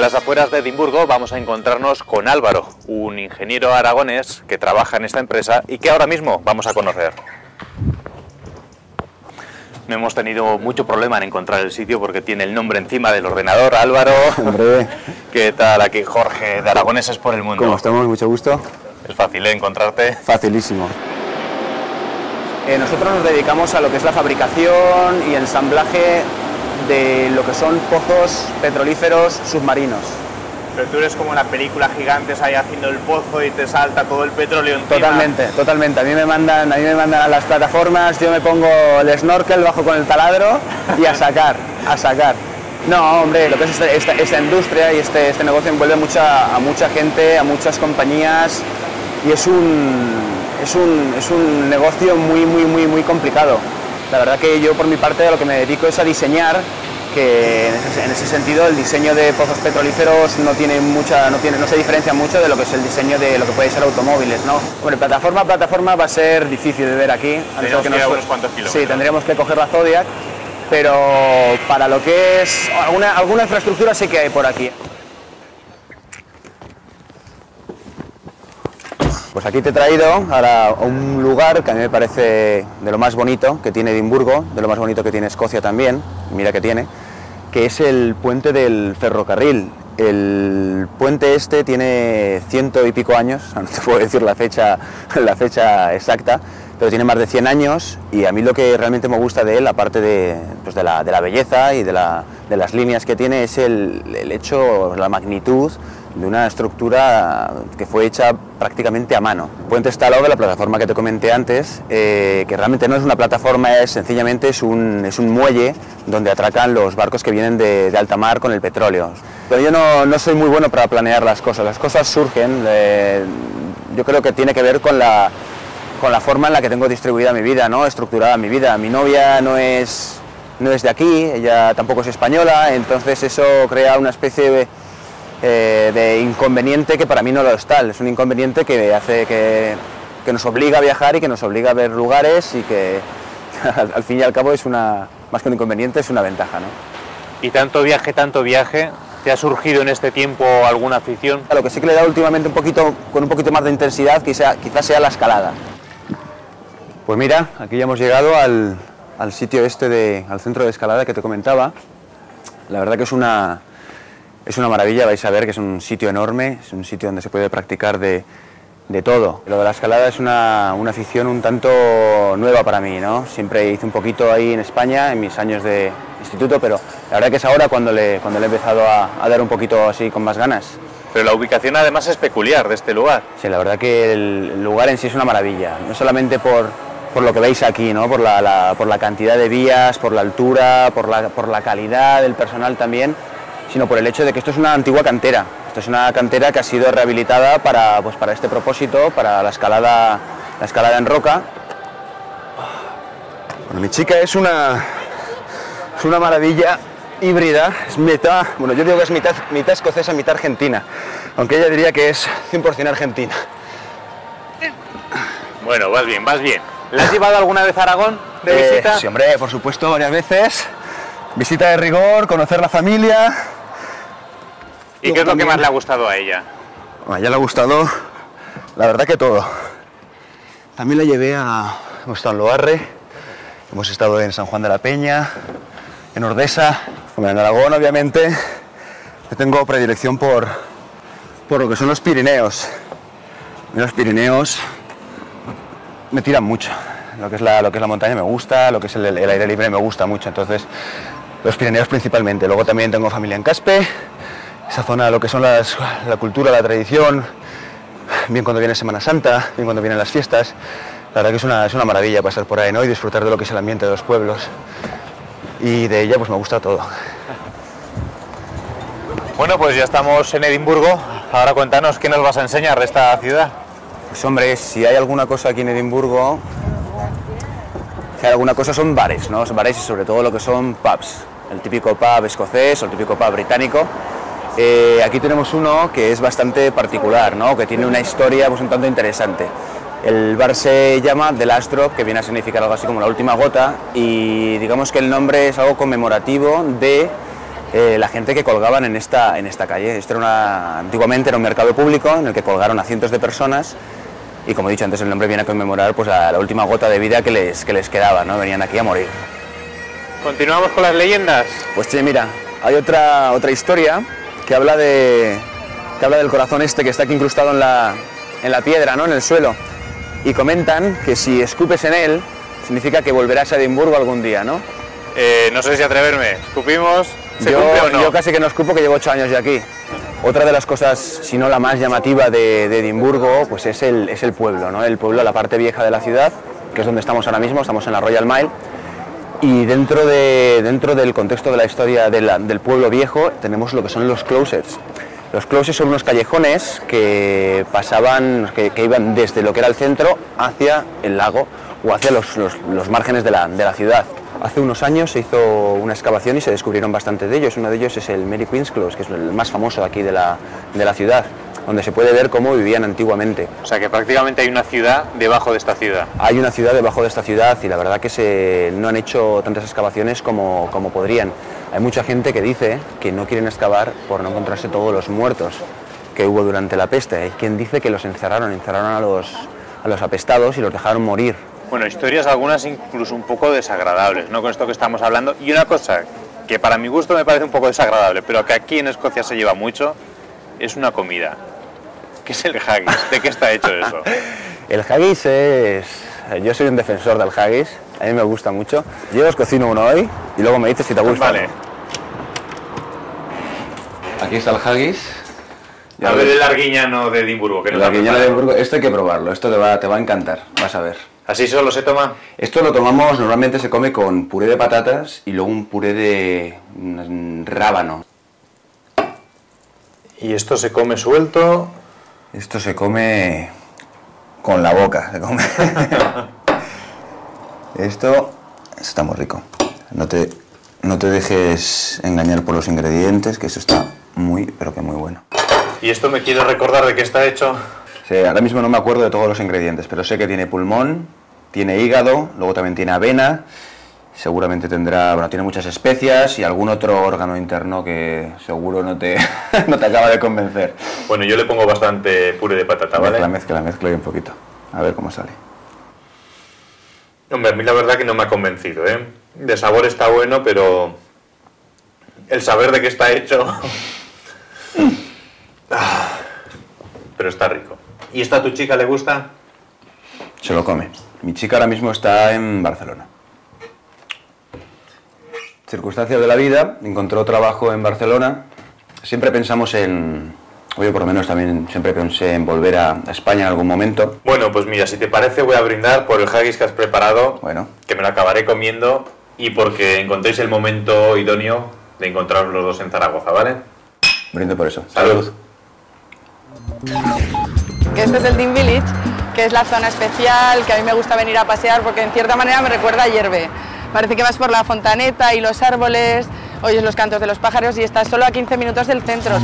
En las afueras de Edimburgo vamos a encontrarnos con Álvaro, un ingeniero aragonés que trabaja en esta empresa y que ahora mismo vamos a conocer. No hemos tenido mucho problema en encontrar el sitio porque tiene el nombre encima del ordenador. Álvaro, hombre, ¿qué tal? Aquí Jorge, de Aragoneses por el Mundo. ¿Cómo estamos? Mucho gusto. Es fácil, ¿eh? Encontrarte. Facilísimo. Nosotros nos dedicamos a lo que es la fabricación y ensamblaje de lo que son pozos petrolíferos submarinos. Pero tú eres como en la película Gigantes ahí haciendo el pozo y te salta todo el petróleo encima. Totalmente, totalmente. A mí me mandan a las plataformas, yo me pongo el snorkel, bajo con el taladro y a sacar. No, hombre, lo que es esta industria y este negocio envuelve a mucha gente, a muchas compañías y es un negocio muy complicado. La verdad que yo por mi parte a lo que me dedico es a diseñar, que en ese sentido el diseño de pozos petrolíferos no se diferencia mucho de lo que es el diseño de lo que puede ser automóviles, ¿no? Bueno, plataforma va a ser difícil de ver aquí. Tenemos que ir a unos cuantos kilómetros. Sí, tendríamos que coger la Zodiac, pero para lo que es alguna infraestructura sí que hay por aquí. Pues aquí te he traído ahora a un lugar que a mí me parece de lo más bonito que tiene Edimburgo, de lo más bonito que tiene Escocia también, mira que tiene, que es el puente del ferrocarril. El puente este tiene 100 y pico años, no te puedo decir la fecha exacta, pero tiene más de 100 años y a mí lo que realmente me gusta de él, aparte de la belleza y de las líneas que tiene, es el hecho, la magnitud de una estructura que fue hecha prácticamente a mano. El puente está al lado de la plataforma que te comenté antes, que realmente no es una plataforma, sencillamente es un muelle donde atracan los barcos que vienen de alta mar con el petróleo. Pero yo no soy muy bueno para planear las cosas surgen, yo creo que tiene que ver con la forma en la que tengo distribuida mi vida, ¿no? Estructurada mi vida. Mi novia no es de aquí, ella tampoco es española, entonces eso crea una especie de inconveniente que para mí no lo es tal. Es un inconveniente que hace que nos obliga a viajar y que nos obliga a ver lugares y que al fin y al cabo más que un inconveniente, es una ventaja, ¿no? Y tanto viaje, ¿te ha surgido en este tiempo alguna afición? A lo que sí que le da últimamente con un poquito más de intensidad, quizás sea la escalada. Pues mira, aquí ya hemos llegado al sitio al centro de escalada que te comentaba. La verdad que es una maravilla, vais a ver que es un sitio enorme, es un sitio donde se puede practicar de todo. Lo de la escalada es una afición un tanto nueva para mí, ¿no? Siempre hice un poquito ahí en España, en mis años de instituto, pero la verdad que es ahora cuando le he empezado a dar un poquito así con más ganas. Pero la ubicación además es peculiar de este lugar. Sí, la verdad que el lugar en sí es una maravilla, no solamente por lo que veis aquí, ¿no? por la cantidad de vías, por la altura, por la calidad del personal también, sino por el hecho de que esto es una antigua cantera. Esto es una cantera que ha sido rehabilitada para este propósito, para la escalada en roca. Bueno, mi chica es una maravilla híbrida, yo digo que es mitad escocesa, mitad argentina, aunque ella diría que es 100% argentina. Bueno, vas bien. ¿Le has llevado alguna vez a Aragón de visita? Sí, hombre, por supuesto, varias veces. Visita de rigor, conocer la familia. ¿Y qué es lo que más le ha gustado a ella? A ella le ha gustado, la verdad que todo. También la llevé hemos estado en Loarre, hemos estado en San Juan de la Peña, en Ordesa, en Aragón obviamente. Yo tengo predilección por lo que son los Pirineos. Los Pirineos me tiran mucho. Lo que es la montaña me gusta, lo que es el aire libre me gusta mucho, entonces los Pirineos principalmente. Luego también tengo familia en Caspe. Esa zona, lo que son la cultura, la tradición, bien cuando viene Semana Santa, bien cuando vienen las fiestas. La verdad que es una maravilla pasar por ahí, ¿no? Y disfrutar de lo que es el ambiente de los pueblos. Y de ella pues me gusta todo. Bueno, pues ya estamos en Edimburgo. Ahora cuéntanos qué nos vas a enseñar de esta ciudad. Pues hombre, si hay alguna cosa aquí en Edimburgo, son bares, ¿no? Son bares y sobre todo lo que son pubs. El típico pub escocés o el típico pub británico. Aquí tenemos uno que es bastante particular, ¿no? Que tiene una historia pues un tanto interesante. El bar se llama The Last Drop, que viene a significar algo así como la última gota, y digamos que el nombre es algo conmemorativo de la gente que colgaban en esta calle. Antiguamente era un mercado público en el que colgaron a cientos de personas y, como he dicho antes, el nombre viene a conmemorar pues, la última gota de vida que les quedaba, ¿no? Venían aquí a morir. ¿Continuamos con las leyendas? Pues sí, mira, hay otra historia que habla del corazón este que está aquí incrustado en la piedra, ¿no? En el suelo. Y comentan que si escupes en él, significa que volverás a Edimburgo algún día, ¿no? No sé si atreverme. ¿Escupimos? ¿Se cumple o no? Yo casi que no escupo, que llevo 8 años ya aquí. Otra de las cosas, si no la más llamativa de Edimburgo, pues es el pueblo, ¿no? El pueblo, la parte vieja de la ciudad, que es donde estamos ahora mismo, estamos en la Royal Mile. Y dentro del contexto de la historia del pueblo viejo tenemos lo que son los closets. Los closets son unos callejones que pasaban, que iban desde lo que era el centro hacia el lago o hacia los márgenes de la ciudad. Hace unos años se hizo una excavación y se descubrieron bastante de ellos. Uno de ellos es el Mary Queen's Close, que es el más famoso aquí de la ciudad, donde se puede ver cómo vivían antiguamente. O sea que prácticamente hay una ciudad debajo de esta ciudad. Hay una ciudad debajo de esta ciudad y la verdad que no han hecho tantas excavaciones como podrían. Hay mucha gente que dice que no quieren excavar por no encontrarse todos los muertos que hubo durante la peste. Hay quien dice que los encerraron a los apestados y los dejaron morir. Bueno, historias algunas incluso un poco desagradables, ¿no? Con esto que estamos hablando. Y una cosa que para mi gusto me parece un poco desagradable, pero que aquí en Escocia se lleva mucho, es una comida. ¿Qué es el haggis? ¿De qué está hecho eso? El haggis es... Yo soy un defensor del haggis, a mí me gusta mucho. Yo os cocino uno hoy y luego me dices si te gusta. Vale. Aquí está el haggis. A ver el arguiñano de Edimburgo. El arguiñano de Edimburgo, esto hay que probarlo, esto te va a encantar, vas a ver. ¿Así solo se toma? Esto lo tomamos, normalmente se come con puré de patatas y luego un puré de rábano. ¿Y esto se come suelto? Esto se come con la boca, se come. Esto está muy rico. No te dejes engañar por los ingredientes, que eso está muy, pero que muy bueno. ¿Y esto me quiero recordar de qué está hecho? Sí, ahora mismo no me acuerdo de todos los ingredientes, pero sé que tiene pulmón, tiene hígado, luego también tiene avena, seguramente tendrá, bueno, tiene muchas especias y algún otro órgano interno que seguro no te acaba de convencer. Bueno, yo le pongo bastante puré de patata, ¿vale? Mezcla y un poquito, a ver cómo sale. Hombre, a mí la verdad que no me ha convencido, ¿eh? De sabor está bueno, pero el saber de qué está hecho... Pero está rico. ¿Y esto a tu chica le gusta? Se lo come. Mi chica ahora mismo está en Barcelona. Circunstancias de la vida, encontró trabajo en Barcelona. Siempre pensamos en... Oye, por lo menos también siempre pensé en volver a España en algún momento. Bueno, pues mira, si te parece voy a brindar por el haggis que has preparado, bueno, que me lo acabaré comiendo, y porque encontréis el momento idóneo de encontraros los dos en Zaragoza, ¿vale? Brindo por eso. ¡Salud! Este es el Dean Village, que es la zona especial, que a mí me gusta venir a pasear porque en cierta manera me recuerda a Yerbe. Parece que vas por la fontaneta y los árboles, oyes los cantos de los pájaros y estás solo a 15 minutos del centro.